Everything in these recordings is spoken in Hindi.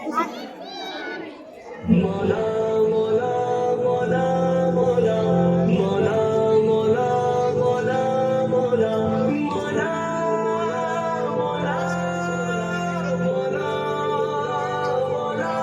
मौला मौला मौला मौला मौला मौला मौला मौला मौला मौला मौला मौला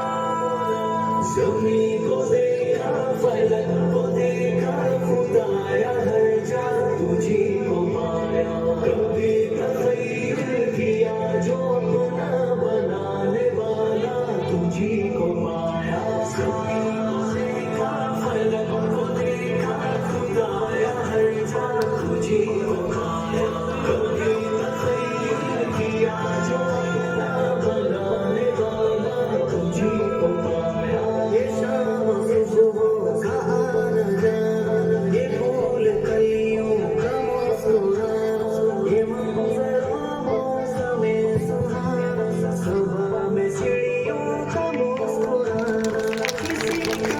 ज़मीं को देखा फलक को देखा खुदाया हर जा तुझी को पाया कभी तखय्युर किया जो अपना बनाने वाला तुझी को पाया ज़मीं को देखा फलक को देखा खुदाया हर जा तुझी को पाया कभी तखय्युर किया जो अपना बनाने वाला तुझी को पाया ये शाम से सुबह का आना जाना ये फूल कलियों का मुस्कुराना ये मंजर मौसम सुहाना सुबह में चिड़ियों का मुस्कुराना किसी का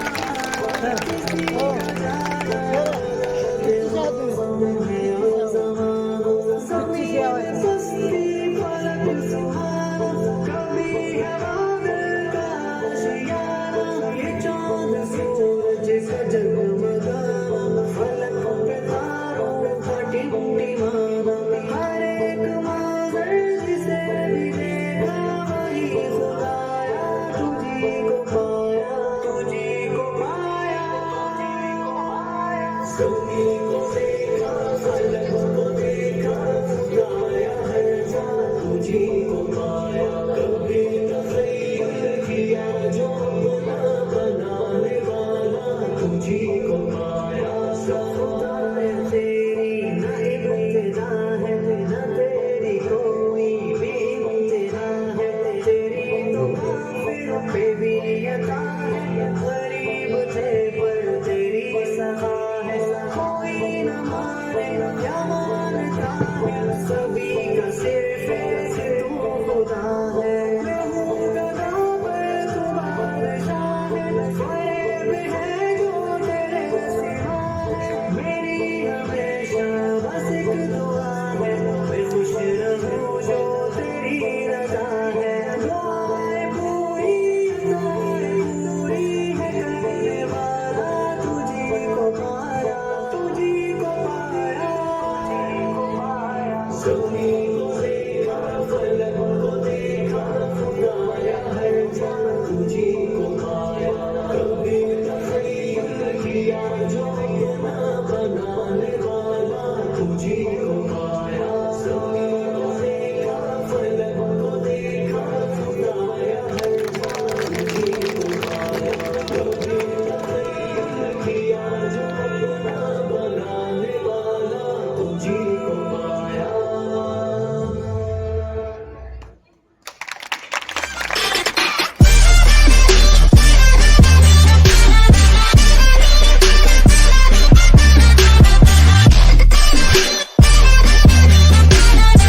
आना किसी का जाना ये मौसम है वो ज़माना ज़मीन सस्ती फलक सुहाना कभी हवा में का आशियाना ये चाँद सूरज का जगमगाना फलक पे तारों का टिमटिमाना हर एक मंज़र जिसे भी देखा वही खुदाया तुझी को पाया तुझी को पाया तुझी को पाया ज़मीं को देखा फलक को देखा खुदाया हर जा तुझी को पाया कभी तखय्युर किया जो अपना बनाने वाला तुझी को पाया खुदाया तेरी न इब्तिदा है न तेरी कोई भी इब्तिदा है तेरी तो काफिरों पे भी अता है